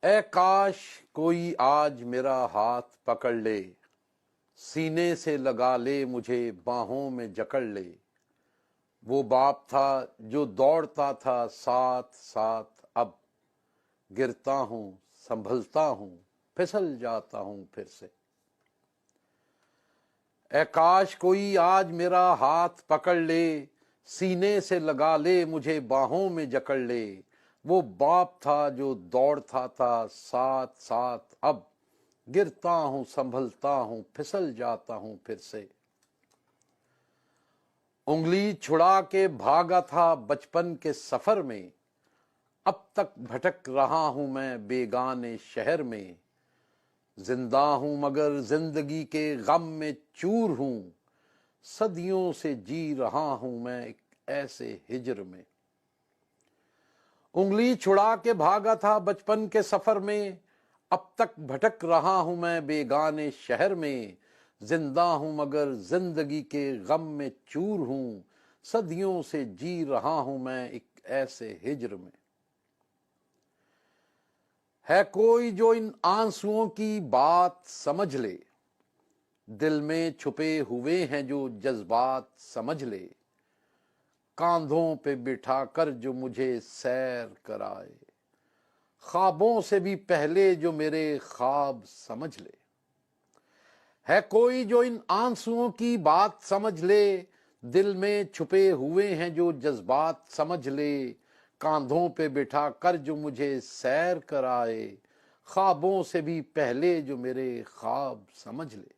اے کاش کوئی آج میرا ہاتھ پکڑ لے، سینے سے لگا لے مجھے باہوں میں جکڑ لے۔ وہ باپ تھا جو دوڑتا تھا ساتھ ساتھ، اب گرتا ہوں سنبھلتا ہوں پھسل جاتا ہوں پھر سے۔ اے کاش کوئی آج میرا ہاتھ پکڑ لے، سینے سے لگا لے مجھے باہوں میں جکڑ لے۔ وہ باپ تھا جو دوڑتا تھا ساتھ ساتھ، اب گرتا ہوں سنبھلتا ہوں پھسل جاتا ہوں پھر سے۔ انگلی چھڑا کے بھاگا تھا بچپن کے سفر میں، اب تک بھٹک رہا ہوں میں بیگانے شہر میں۔ زندہ ہوں مگر زندگی کے غم میں چور ہوں، صدیوں سے جی رہا ہوں میں ایک ایسے ہجر میں۔ انگلی چھڑا کے بھاگا تھا بچپن کے سفر میں، اب تک بھٹک رہا ہوں میں بیگانے شہر میں۔ زندہ ہوں مگر زندگی کے غم میں چور ہوں، صدیوں سے جی رہا ہوں میں ایک ایسے ہجر میں۔ ہے کوئی جو ان آنسوؤں کی بات سمجھ لے، دل میں چھپے ہوئے ہیں جو جذبات سمجھ لے۔ کاندھوں پہ بٹھا کر جو مجھے سیر کرائے، خوابوں سے بھی پہلے جو میرے خواب سمجھ لے۔ ہے کوئی جو ان آنسوؤں کی بات سمجھ لے، دل میں چھپے ہوئے ہیں جو جذبات سمجھ لے۔ کاندھوں پہ بٹھا کر جو مجھے سیر کرائے، خوابوں سے بھی پہلے جو میرے خواب سمجھ لے۔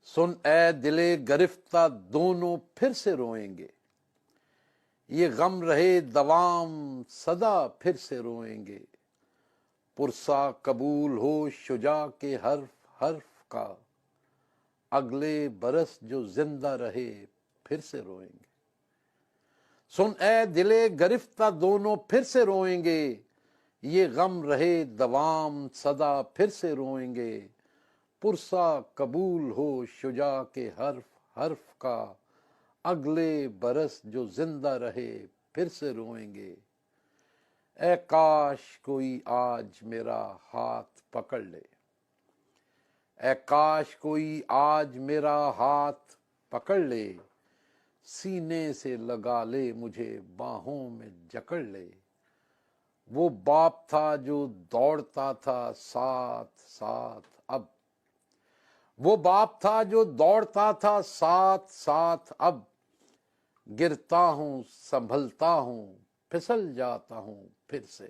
سن اے دلے گرفتہ دونوں پھر سے روئیں گے، یہ غم رہے دوام سدا پھر سے روئیں گے۔ پرسا قبول ہو شجاع کے حرف حرف کا، اگلے برس جو زندہ رہے پھر سے روئیں گے۔ سن اے دلے گرفتہ دونوں پھر سے روئیں گے، یہ غم رہے دوام سدا پھر سے روئیں گے۔ پرسا قبول ہو شجاع کے حرف حرف کا، اگلے برس جو زندہ رہے پھر سے روئیں گے۔ اے کاش کوئی آج میرا ہاتھ پکڑ لے، اے کاش کوئی آج میرا ہاتھ پکڑ لے، سینے سے لگا لے مجھے باہوں میں جکڑ لے۔ وہ باپ تھا جو دوڑتا تھا ساتھ ساتھ، اب وہ باپ تھا جو دوڑتا تھا ساتھ ساتھ، اب گرتا ہوں سنبھلتا ہوں پھسل جاتا ہوں پھر سے۔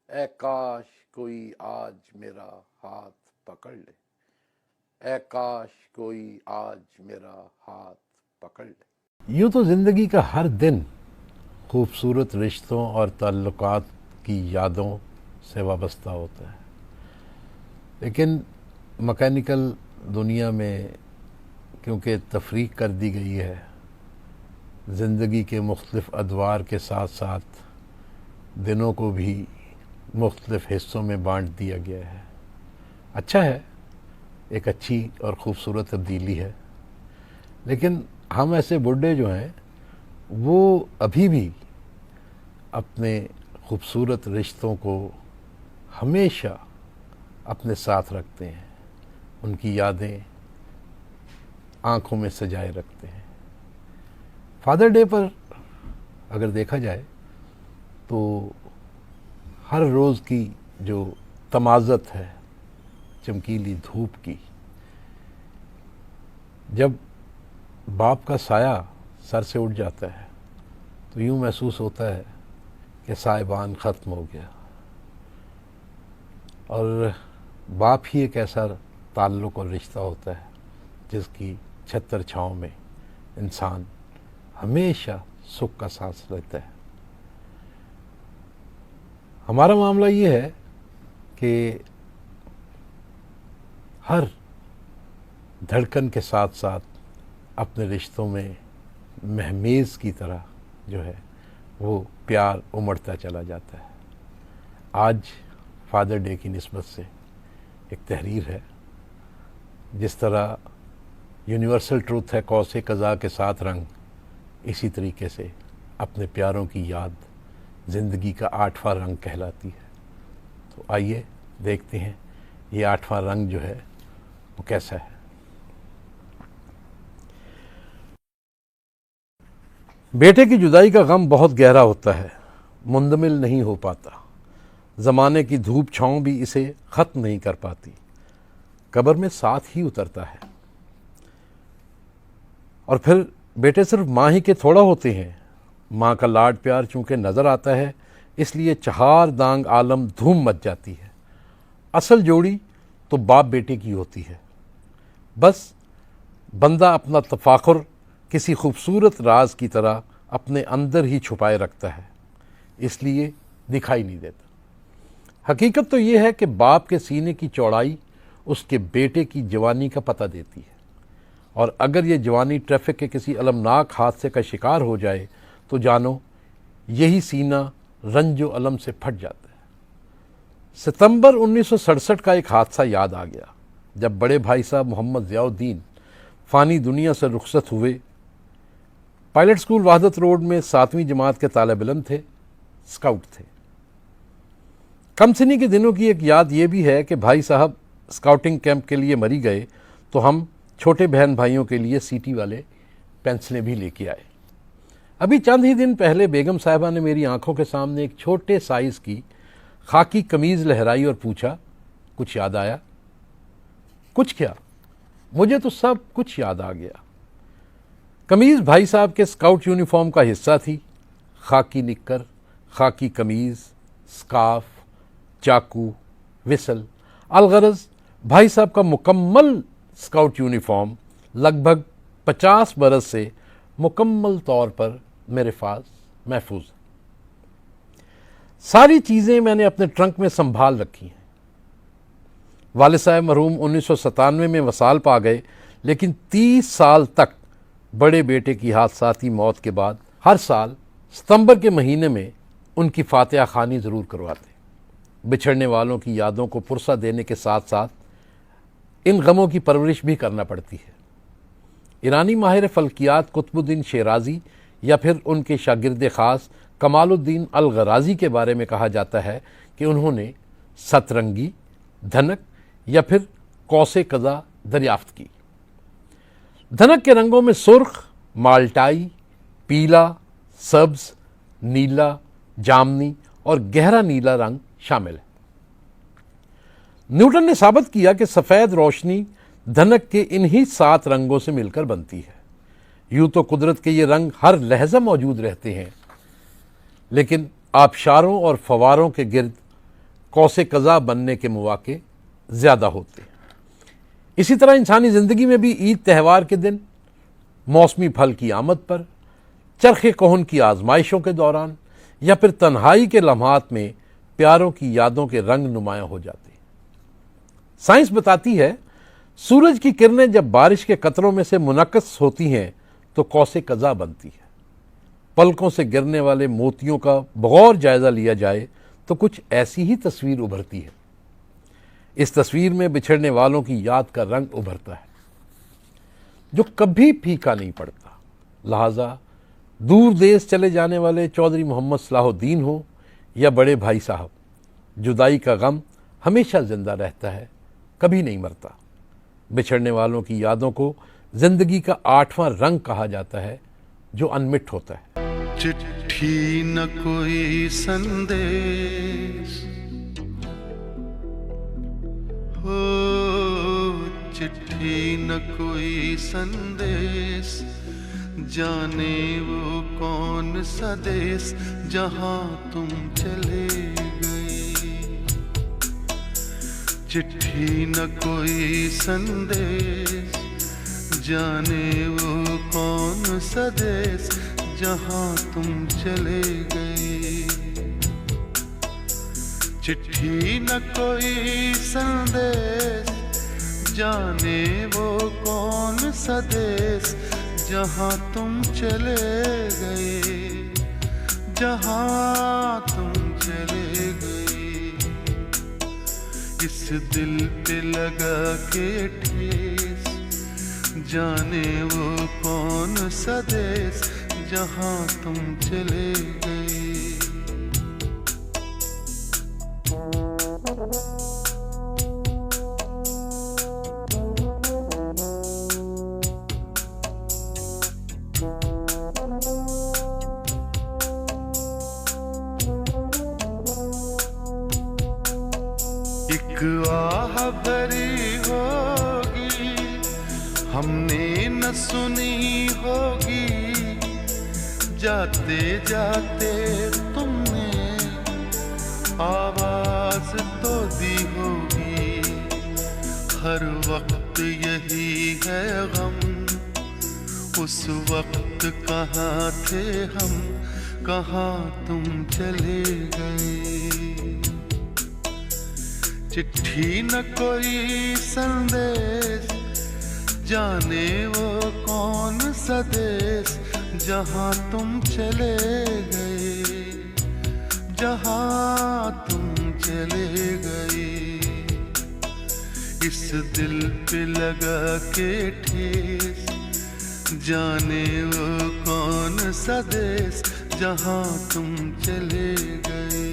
اے کاش کوئی آج میرا ہاتھ پکڑ لے، اے کاش کوئی آج میرا ہاتھ پکڑ لے۔ یوں تو زندگی کا ہر دن خوبصورت رشتوں اور تعلقات کی یادوں سے وابستہ ہوتا ہے، لیکن مکینیکل دنیا میں کیونکہ تفریق کر دی گئی ہے، زندگی کے مختلف ادوار کے ساتھ ساتھ دنوں کو بھی مختلف حصوں میں بانٹ دیا گیا ہے۔ اچھا ہے، ایک اچھی اور خوبصورت تبدیلی ہے، لیکن ہم ایسے بڈھے جو ہیں وہ ابھی بھی اپنے خوبصورت رشتوں کو ہمیشہ اپنے ساتھ رکھتے ہیں، ان کی یادیں آنکھوں میں سجائے رکھتے ہیں۔ فادر ڈے پر اگر دیکھا جائے تو ہر روز کی جو تمازت ہے چمکیلی دھوپ کی، جب باپ کا سایہ سر سے اٹھ جاتا ہے تو یوں محسوس ہوتا ہے کہ سائبان ختم ہو گیا، اور باپ ہی ایک ایسا تعلق اور رشتہ ہوتا ہے جس کی چھتر چھاؤں میں انسان ہمیشہ سکھ کا سانس لیتا ہے۔ ہمارا معاملہ یہ ہے کہ ہر دھڑکن کے ساتھ ساتھ اپنے رشتوں میں مہمیز کی طرح جو ہے وہ پیار امڑتا چلا جاتا ہے۔ آج فادر ڈے کی نسبت سے ایک تحریر ہے، جس طرح یونیورسل ٹروتھ ہے قوس قزح کے ساتھ رنگ، اسی طریقے سے اپنے پیاروں کی یاد زندگی کا 8واں رنگ کہلاتی ہے۔ تو آئیے دیکھتے ہیں یہ 8واں رنگ جو ہے وہ کیسا ہے۔ بیٹے کی جدائی کا غم بہت گہرا ہوتا ہے، مندمل نہیں ہو پاتا، زمانے کی دھوپ چھاؤں بھی اسے ختم نہیں کر پاتی، قبر میں ساتھ ہی اترتا ہے۔ اور پھر بیٹے صرف ماں ہی کے تھوڑا ہوتے ہیں، ماں کا لاڈ پیار چونکہ نظر آتا ہے اس لیے چہار دانگ عالم دھوم مچ جاتی ہے۔ اصل جوڑی تو باپ بیٹے کی ہوتی ہے، بس بندہ اپنا تفاخر کسی خوبصورت راز کی طرح اپنے اندر ہی چھپائے رکھتا ہے، اس لیے دکھائی نہیں دیتا۔ حقیقت تو یہ ہے کہ باپ کے سینے کی چوڑائی اس کے بیٹے کی جوانی کا پتہ دیتی ہے، اور اگر یہ جوانی ٹریفک کے کسی المناک حادثے کا شکار ہو جائے تو جانو یہی سینہ رنج و الم سے پھٹ جاتا ہے۔ ستمبر 1967 کا ایک حادثہ یاد آ گیا جب بڑے بھائی صاحب محمد ضیاء الدین فانی دنیا سے رخصت ہوئے۔ پائلٹ اسکول وحدت روڈ میں 7ویں جماعت کے طالب علم تھے، اسکاؤٹ تھے۔ کم سنی کے دنوں کی ایک یاد یہ بھی ہے کہ بھائی صاحب اسکاؤٹنگ کیمپ کے لیے مری گئے تو ہم چھوٹے بہن بھائیوں کے لیے سیٹی والے پینسلیں بھی لے کے آئے۔ ابھی چند ہی دن پہلے بیگم صاحبہ نے میری آنکھوں کے سامنے ایک چھوٹے سائز کی خاکی قمیض لہرائی اور پوچھا، کچھ یاد آیا؟ کچھ کیا؟ مجھے تو سب کچھ یاد آ گیا۔ قمیض بھائی صاحب کے اسکاؤٹ یونیفارم کا حصہ تھی، خاکی نکر، خاکی قمیض، سکارف، چاقو، وسل، الغرض بھائی صاحب کا مکمل اسکاؤٹ یونیفارم لگ بھگ 50 برس سے مکمل طور پر میرے پاس محفوظ ہے۔ ساری چیزیں میں نے اپنے ٹرنک میں سنبھال رکھی ہیں۔ والد صاحب مرحوم 1997 میں وصال پا گئے، لیکن 30 سال تک بڑے بیٹے کی حادثاتی موت کے بعد ہر سال ستمبر کے مہینے میں ان کی فاتحہ خوانی ضرور کرواتے۔ بچھڑنے والوں کی یادوں کو پرسہ دینے کے ساتھ ساتھ ان غموں کی پرورش بھی کرنا پڑتی ہے۔ ایرانی ماہر فلکیات قطب الدین شیرازی یا پھر ان کے شاگرد خاص کمال الدین الغرازی کے بارے میں کہا جاتا ہے کہ انہوں نے سترنگی، دھنک یا پھر قوس قزح دریافت کی۔ دھنک کے رنگوں میں سرخ، مالٹائی، پیلا، سبز، نیلا، جامنی اور گہرا نیلا رنگ شامل ہے۔ نیوٹن نے ثابت کیا کہ سفید روشنی دھنک کے انہی 7 رنگوں سے مل کر بنتی ہے۔ یوں تو قدرت کے یہ رنگ ہر لحظہ موجود رہتے ہیں، لیکن آبشاروں اور فواروں کے گرد قوس قزح بننے کے مواقع زیادہ ہوتے ہیں۔ اسی طرح انسانی زندگی میں بھی عید تہوار کے دن، موسمی پھل کی آمد پر، چرخ کہن کی آزمائشوں کے دوران یا پھر تنہائی کے لمحات میں پیاروں کی یادوں کے رنگ نمایاں ہو جاتے ہیں۔ سائنس بتاتی ہے سورج کی کرنیں جب بارش کے قطروں میں سے منعکس ہوتی ہیں تو قوس قزح بنتی ہے۔ پلکوں سے گرنے والے موتیوں کا بغور جائزہ لیا جائے تو کچھ ایسی ہی تصویر ابھرتی ہے۔ اس تصویر میں بچھڑنے والوں کی یاد کا رنگ ابھرتا ہے جو کبھی پھیکا نہیں پڑتا۔ لہذا دور دیس چلے جانے والے چودھری محمد صلاح الدین ہوں یا بڑے بھائی صاحب، جدائی کا غم ہمیشہ زندہ رہتا ہے، کبھی نہیں مرتا۔ بچھڑنے والوں کی یادوں کو زندگی کا 8واں رنگ کہا جاتا ہے جو انمٹ ہوتا ہے۔ چٹھی نہ کوئی سندیش ہو، چٹھی نہ کوئی سندیش، جانے وہ کون سا دیس جہاں تم چلے گئے۔ چٹھی نہ کوئی سندیش، جانے وہ کون سا دیس جہاں تم چلے گئے۔ چٹھی نہ کوئی سندیش، جانے وہ کون سا دیس جہاں تم چلے گئے، جہاں تم چلے گئے۔ اس دل پہ لگا کے ٹھیس، جانے وہ کون سا دیس جہاں تم چلے گئے۔ ایک آہ بھری ہوگی ہم نے نہ سنی ہوگی، جاتے جاتے تم نے آواز تو دی ہوگی، ہر وقت یہی ہے غم، اس وقت کہاں تھے ہم، کہاں تم چلے گئے، چٹھی نہ کوئی سندیش، جانے وہ کون سا دیس، جہاں تم چلے گئے، جہاں تم چلے گئے، اس دل پہ لگا کے ٹھیس، جانے وہ کون سا دیس، جہاں تم چلے گئے۔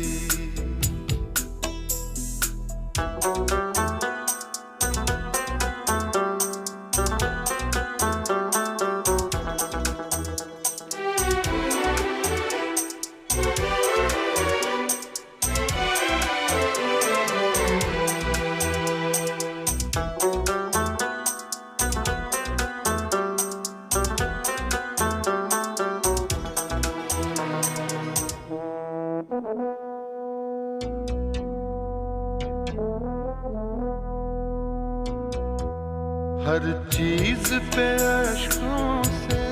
ہر چیز پہ اشکوں سے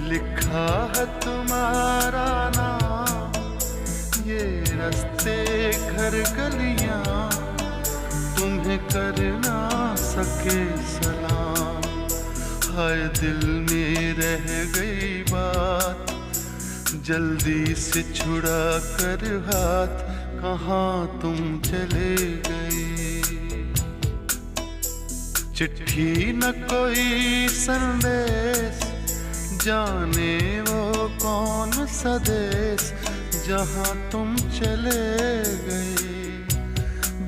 لکھا ہے تمہارا نام، یہ رستے گھر گلیاں تمہیں کر نہ سکے سلام، ہائے دل میں رہ گئی بات، جلدی سے چھڑا کر ہاتھ، کہاں تم چلے گئے، چٹھی نہ کوئی سندیش، جانے وہ کون سا دیس، جہاں تم چلے گئے،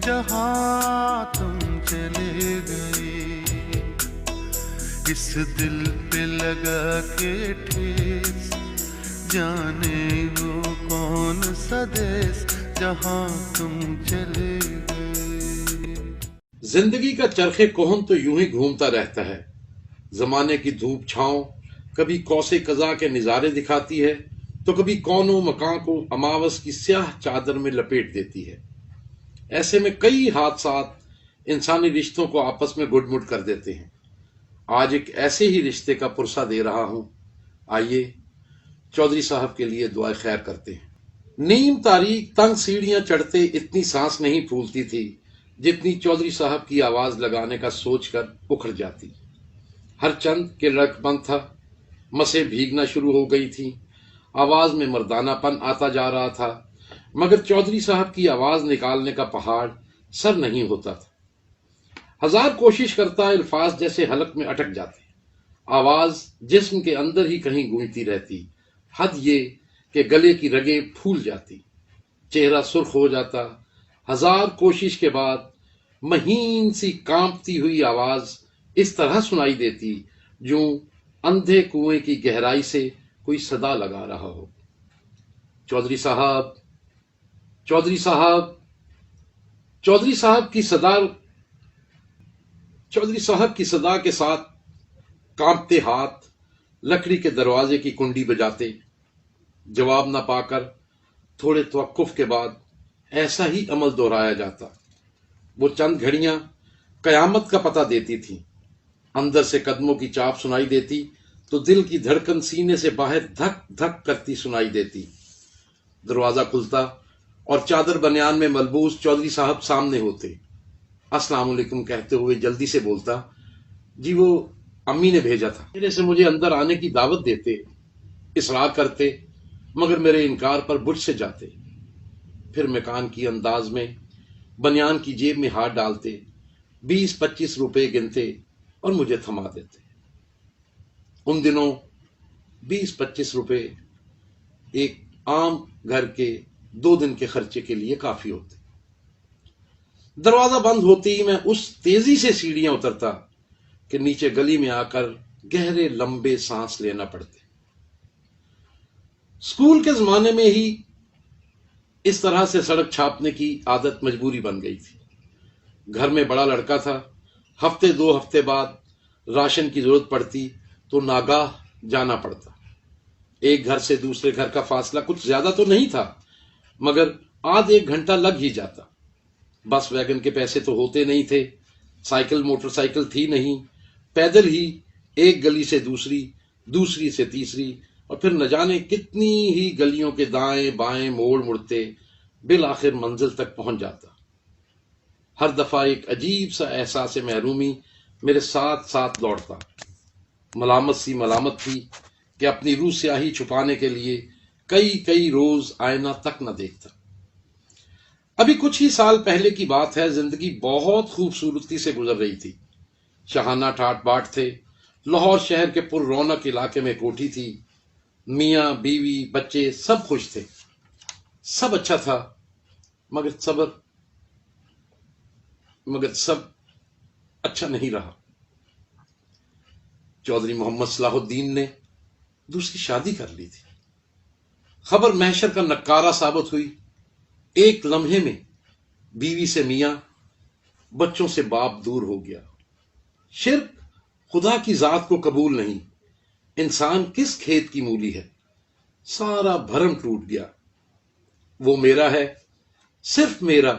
جہاں تم چلے گئے، اس دل پہ لگا کے ٹھیس، جانے وہ کون سا دیس، جہاں تم چلے گئے۔ زندگی کا چرخ کہن تو یوں ہی گھومتا رہتا ہے، زمانے کی دھوپ چھاؤں کبھی کوس قضا کے نظارے دکھاتی ہے تو کبھی کون و مکان کو اماوس کی سیاہ چادر میں لپیٹ دیتی ہے۔ ایسے میں کئی حادثات انسانی رشتوں کو آپس میں گڈ مڈ کر دیتے ہیں۔ آج ایک ایسے ہی رشتے کا پرسہ دے رہا ہوں، آئیے چودھری صاحب کے لیے دعائے خیر کرتے ہیں۔ نیم تاریخ تنگ سیڑھیاں چڑھتے اتنی سانس نہیں پھولتی تھی جتنی چودھری صاحب کی آواز لگانے کا سوچ کر اکھڑ جاتی۔ ہر چند کے لڑک بند تھا، مسیں بھیگنا شروع ہو گئی تھی، آواز میں مردانہ پن آتا جا رہا تھا، مگر چودھری صاحب کی آواز نکالنے کا پہاڑ سر نہیں ہوتا تھا۔ ہزار کوشش کرتا الفاظ جیسے حلق میں اٹک جاتے، آواز جسم کے اندر ہی کہیں گونجتی رہتی، حد یہ کہ گلے کی رگیں پھول جاتی، چہرہ سرخ ہو جاتا۔ ہزار کوشش کے بعد مہین سی کانپتی ہوئی آواز اس طرح سنائی دیتی جو اندھے کنویں کی گہرائی سے کوئی صدا لگا رہا ہو، چودھری صاحب، چودھری صاحب، چودھری صاحب کی صدا، چودھری صاحب کی صدا کے ساتھ کانپتے ہاتھ لکڑی کے دروازے کی کنڈی بجاتے۔ جواب نہ پا کر تھوڑے توقف کے بعد ایسا ہی عمل دہرایا جاتا۔ وہ چند گھڑیاں قیامت کا پتہ دیتی تھیں، اندر سے قدموں کی چاپ سنائی دیتی تو دل کی دھڑکن سینے سے باہر دھک دھک کرتی سنائی دیتی۔ دروازہ کھلتا اور چادر بنیان میں ملبوس چودھری صاحب سامنے ہوتے۔ السلام علیکم کہتے ہوئے جلدی سے بولتا، جی وہ امی نے بھیجا تھا، میرے سے مجھے اندر آنے کی دعوت دیتے، اصرار کرتے مگر میرے انکار پر بجھ سے جاتے، پھر مکان کی انداز میں بنیان کی جیب میں ہاتھ ڈالتے، 20-25 روپے گنتے اور مجھے تھما دیتے۔ ان دنوں 20-25 روپے ایک عام گھر کے 2 دن کے خرچے کے لیے کافی ہوتے۔ دروازہ بند ہوتے ہی میں اس تیزی سے سیڑھیاں اترتا کہ نیچے گلی میں آ کر گہرے لمبے سانس لینا پڑتے۔ اسکول کے زمانے میں ہی اس طرح سے سڑک چھاپنے کی عادت مجبوری بن گئی تھی۔ گھر میں بڑا لڑکا تھا، ہفتے 2 ہفتے بعد راشن کی ضرورت پڑتی تو ناگاہ جانا پڑتا۔ ایک گھر سے دوسرے گھر کا فاصلہ کچھ زیادہ تو نہیں تھا، مگر آدھ 1 گھنٹہ لگ ہی جاتا۔ بس ویگن کے پیسے تو ہوتے نہیں تھے، سائیکل موٹر سائیکل تھی نہیں، پیدل ہی ایک گلی سے دوسری، دوسری سے تیسری، اور پھر نہ جانے کتنی ہی گلیوں کے دائیں بائیں موڑ مڑتے بالآخر منزل تک پہنچ جاتا۔ ہر دفعہ ایک عجیب سا احساس محرومی میرے ساتھ ساتھ لوٹتا۔ ملامت سی ملامت تھی کہ اپنی روح سیاہی چھپانے کے لیے کئی روز آئینہ تک نہ دیکھتا۔ ابھی کچھ ہی سال پہلے کی بات ہے، زندگی بہت خوبصورتی سے گزر رہی تھی۔ شاہانہ ٹھاٹ باٹ تھے، لاہور شہر کے پر رونق علاقے میں کوٹھی تھی، میاں بیوی بچے سب خوش تھے، سب اچھا تھا، مگر سب اچھا نہیں رہا۔ چودھری محمد صلاح الدین نے دوسری شادی کر لی تھی۔ خبر محشر کا نکارہ ثابت ہوئی۔ ایک لمحے میں بیوی سے میاں، بچوں سے باپ دور ہو گیا۔ شرک خدا کی ذات کو قبول نہیں، انسان کس کھیت کی مولی ہے، سارا بھرم ٹوٹ گیا۔ وہ میرا ہے، صرف میرا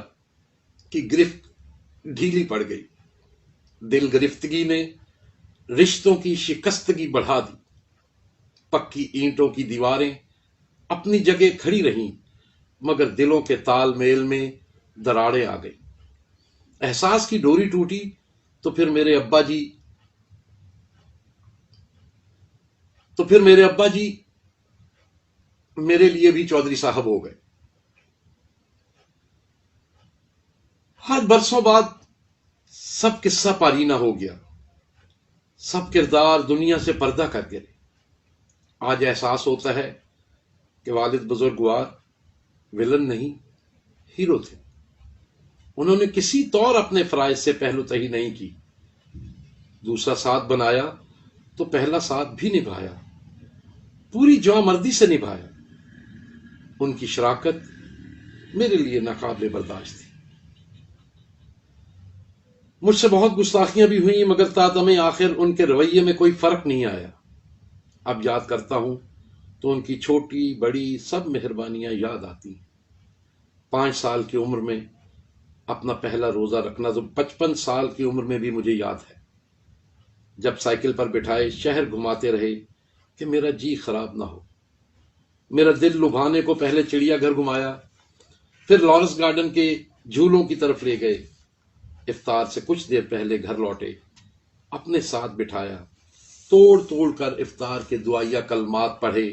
کی گرفت ڈھیلی پڑ گئی۔ دل گرفتگی نے رشتوں کی شکستگی بڑھا دی۔ پکی اینٹوں کی دیواریں اپنی جگہ کھڑی رہیں، مگر دلوں کے تال میل میں دراڑیں آ گئی۔ احساس کی ڈوری ٹوٹی تو پھر میرے ابا جی میرے لیے بھی چودھری صاحب ہو گئے۔ ہر برسوں بعد سب قصہ پارینہ ہو گیا، سب کردار دنیا سے پردہ کر گئے۔ آج احساس ہوتا ہے کہ والد بزرگوار ولن نہیں، ہیرو تھے۔ انہوں نے کسی طور اپنے فرائض سے پہلو تہی نہیں کی۔ دوسرا ساتھ بنایا تو پہلا ساتھ بھی نبھایا، پوری جواں مردی سے نبھایا۔ ان کی شراکت میرے لیے ناقابل برداشت تھی۔ مجھ سے بہت گستاخیاں بھی ہوئیں، مگر تادم آخر ان کے رویے میں کوئی فرق نہیں آیا۔ اب یاد کرتا ہوں تو ان کی چھوٹی بڑی سب مہربانیاں یاد آتی ہیں۔ 5 سال کی عمر میں اپنا پہلا روزہ رکھنا تو 55 سال کی عمر میں بھی مجھے یاد ہے، جب سائیکل پر بٹھائے شہر گھماتے رہے کہ میرا جی خراب نہ ہو۔ میرا دل لبھانے کو پہلے چڑیا گھر گھمایا، پھر لارنس گارڈن کے جھولوں کی طرف لے گئے۔ افطار سے کچھ دیر پہلے گھر لوٹے، اپنے ساتھ بٹھایا، توڑ کر افطار کے دعائیہ کلمات پڑھے،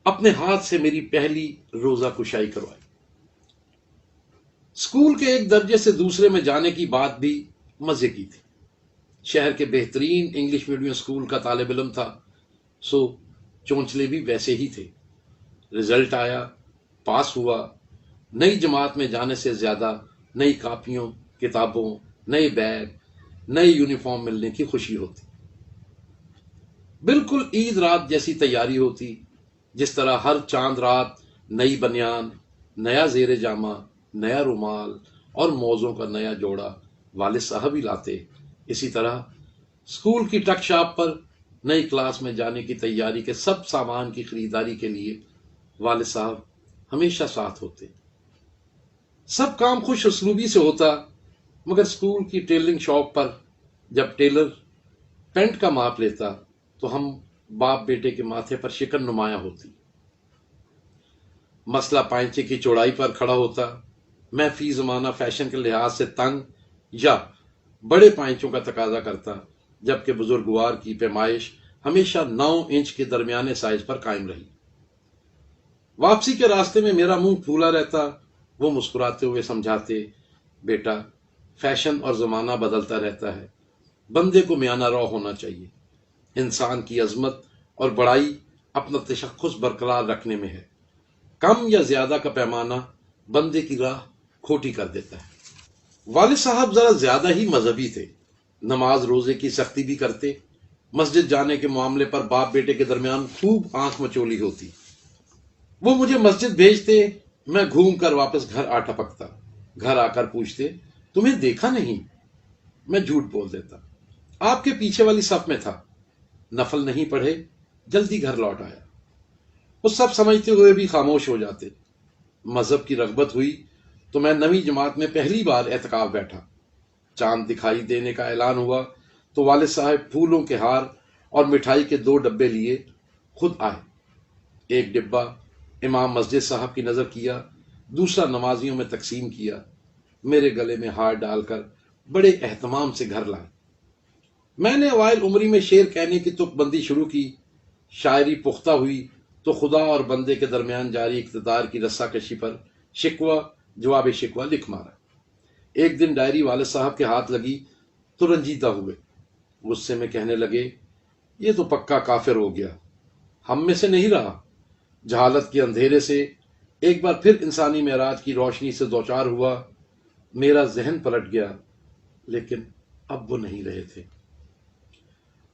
اپنے ہاتھ سے میری پہلی روزہ کشائی کروائی۔ اسکول کے ایک درجے سے دوسرے میں جانے کی بات بھی مزے کی تھی۔ شہر کے بہترین انگلش میڈیم اسکول کا طالب علم تھا، سو چونچلے بھی ویسے ہی تھے۔ رزلٹ آیا، پاس ہوا۔ نئی جماعت میں جانے سے زیادہ نئی کاپیوں، کتابوں، نئے بیگ، نئے یونیفارم ملنے کی خوشی ہوتی۔ بالکل عید رات جیسی تیاری ہوتی، جس طرح ہر چاند رات نئی بنیان، نیا زیر جامہ، نیا رومال اور موزوں کا نیا جوڑا والد صاحب ہی لاتے۔ اسی طرح اسکول کی ٹک شاپ پر نئی کلاس میں جانے کی تیاری کے سب سامان کی خریداری کے لیے والد صاحب ہمیشہ ساتھ ہوتے۔ سب کام خوش اسلوبی سے ہوتا، مگر اسکول کی ٹیلرنگ شاپ پر جب ٹیلر پینٹ کا ماپ لیتا تو ہم باپ بیٹے کے ماتھے پر شکن نمایاں ہوتی۔ مسئلہ پائنچے کی چوڑائی پر کھڑا ہوتا۔ میں فی زمانہ فیشن کے لحاظ سے تنگ یا بڑے پائنچوں کا تقاضا کرتا، جبکہ بزرگوار کی پیمائش ہمیشہ 9 انچ کے درمیانے سائز پر قائم رہی۔ واپسی کے راستے میں میرا منہ پھولا رہتا، وہ مسکراتے ہوئے سمجھاتے، بیٹا فیشن اور زمانہ بدلتا رہتا ہے، بندے کو میانہ رو ہونا چاہیے۔ انسان کی عظمت اور بڑائی اپنا تشخص برقرار رکھنے میں ہے، کم یا زیادہ کا پیمانہ بندے کی راہ کھوٹی کر دیتا ہے۔ والد صاحب ذرا زیادہ ہی مذہبی تھے، نماز روزے کی سختی بھی کرتے۔ مسجد جانے کے معاملے پر باپ بیٹے کے درمیان خوب آنکھ مچولی ہوتی۔ وہ مجھے مسجد بھیجتے، میں گھوم کر واپس گھر آ ٹپکتا۔ گھر آ کر پوچھتے، تمہیں دیکھا نہیں. میں جھوٹ بول دیتا. آپ کے پیچھے والی صف میں تھا. نفل نہیں پڑھے, جلدی گھر لوٹ آیا. وہ سب سمجھتے ہوئے بھی خاموش ہو جاتے. مذہب کی رغبت ہوئی تو میں 9ویں جماعت میں پہلی بار اعتکاف بیٹھا. چاند دکھائی دینے کا اعلان ہوا تو والد صاحب پھولوں کے ہار اور مٹھائی کے 2 ڈبے لیے خود آئے. ایک ڈبہ امام مسجد صاحب کی نظر کیا, دوسرا نمازیوں میں تقسیم کیا. میرے گلے میں ہار ڈال کر بڑے اہتمام سے گھر لائے. میں نے اوائل عمری میں شعر کہنے کی تک بندی شروع کی. شاعری پختہ ہوئی تو خدا اور بندے کے درمیان جاری اقتدار کی رسا کشی پر شکوہ جواب شکوہ لکھ مارا. ایک دن ڈائری والد صاحب کے ہاتھ لگی تو رنجیدہ ہوئے. غصے میں کہنے لگے, یہ تو پکا کافر ہو گیا, ہم میں سے نہیں رہا. جہالت کے اندھیرے سے ایک بار پھر انسانی معراج کی روشنی سے دوچار ہوا. میرا ذہن پلٹ گیا, لیکن اب وہ نہیں رہے تھے.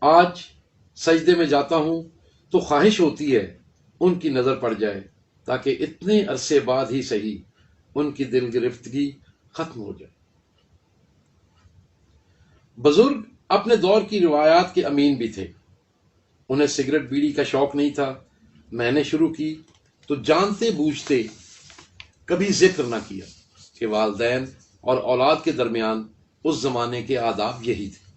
آج سجدے میں جاتا ہوں تو خواہش ہوتی ہے ان کی نظر پڑ جائے, تاکہ اتنے عرصے بعد ہی صحیح ان کی دل گرفتگی ختم ہو جائے. بزرگ اپنے دور کی روایات کے امین بھی تھے. انہیں سگریٹ بیڑی کا شوق نہیں تھا. میں نے شروع کی تو جانتے بوجھتے کبھی ذکر نہ کیا کہ والدین اور اولاد کے درمیان اس زمانے کے آداب یہی تھے.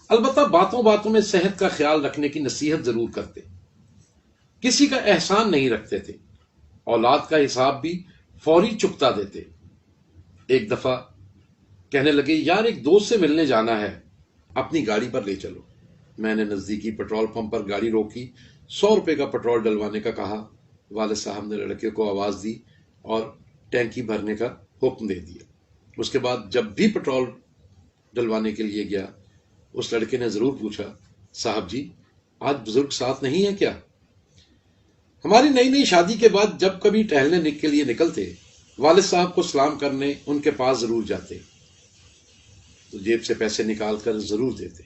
البتہ باتوں باتوں میں صحت کا خیال رکھنے کی نصیحت ضرور کرتے. کسی کا احسان نہیں رکھتے تھے. اولاد کا حساب بھی فوری چکتا دیتے. ایک دفعہ کہنے لگے, یار ایک دوست سے ملنے جانا ہے, اپنی گاڑی پر لے چلو. میں نے نزدیکی پیٹرول پمپ پر گاڑی روکی, 100 روپے کا پیٹرول ڈلوانے کا کہا. والد صاحب نے لڑکے کو آواز دی اور ٹینکی بھرنے کا حکم دے دیا. اس کے بعد جب بھی پیٹرول ڈلوانے کے لیے گیا, اس لڑکے نے ضرور پوچھا, صاحب جی آج بزرگ ساتھ نہیں ہے کیا؟ ہماری نئی نئی شادی کے بعد جب کبھی ٹہلنے کے لیے نکلتے, والد صاحب کو سلام کرنے ان کے پاس ضرور جاتے تو جیب سے پیسے نکال کر ضرور دیتے.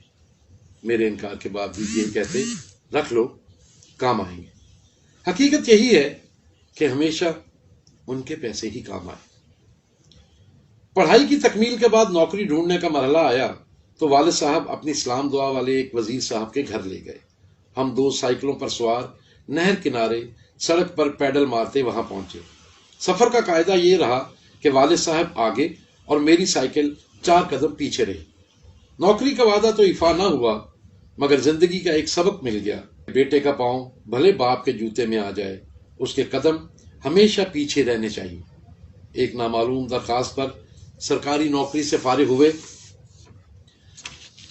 میرے انکار کے باوجود یہ کہتے, رکھ لو کام آئیں گے. حقیقت یہی ہے کہ ہمیشہ ان کے پیسے ہی کام آئے. پڑھائی کی تکمیل کے بعد نوکری ڈھونڈنے کا مرحلہ آیا تو والد صاحب اپنی سلام دعا والے ایک وزیر صاحب کے گھر لے گئے. ہم 2 سائیکلوں پر سوار نہر کنارے سڑک پر پیڈل مارتے وہاں پہنچے. سفر کا قاعدہ یہ رہا کہ والد صاحب آگے اور میری سائیکل 4 قدم پیچھے رہی. نوکری کا وعدہ تو ایفا نہ ہوا, مگر زندگی کا ایک سبق مل گیا. بیٹے کا پاؤں بھلے باپ کے جوتے میں آ جائے, اس کے قدم ہمیشہ پیچھے رہنے چاہیے. ایک نامعلوم درخواست پر سرکاری نوکری سے فارغ ہوئے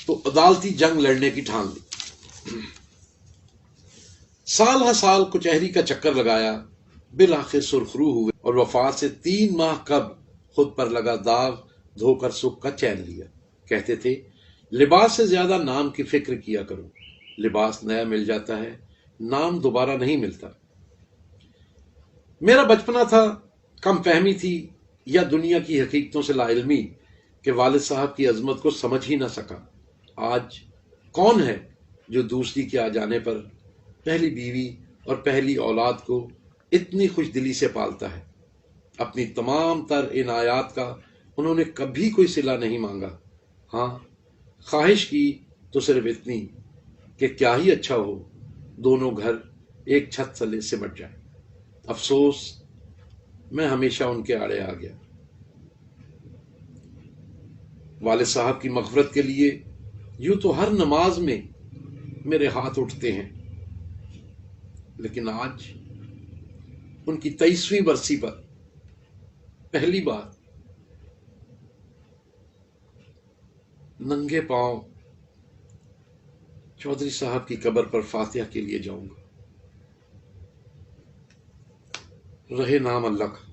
تو عدالتی جنگ لڑنے کی ٹھان لی. سال ہر سال کچہری کا چکر لگایا, بالآخر سرخرو ہوئے اور وفات سے 3 ماہ قبل خود پر لگا داغ دھو کر سکھ کا چین لیا. کہتے تھے, لباس سے زیادہ نام کی فکر کیا کرو. لباس نیا مل جاتا ہے, نام دوبارہ نہیں ملتا. میرا بچپنا تھا, کم فہمی تھی یا دنیا کی حقیقتوں سے لا علمی کہ والد صاحب کی عظمت کو سمجھ ہی نہ سکا. آج کون ہے جو دوسری کے آ جانے پر پہلی بیوی اور پہلی اولاد کو اتنی خوش دلی سے پالتا ہے؟ اپنی تمام تر عنایات کا انہوں نے کبھی کوئی صلہ نہیں مانگا. ہاں, خواہش کی تو صرف اتنی کہ کیا ہی اچھا ہو دونوں گھر ایک چھت تلے سمٹ جائیں. افسوس میں ہمیشہ ان کے آڑے آ گیا. والد صاحب کی مغفرت کے لیے یوں تو ہر نماز میں میرے ہاتھ اٹھتے ہیں, لیکن آج ان کی 23ویں برسی پر پہلی بار ننگے پاؤں چودھری صاحب کی قبر پر فاتحہ کے لیے جاؤں گا. رہے نام اللہ کا.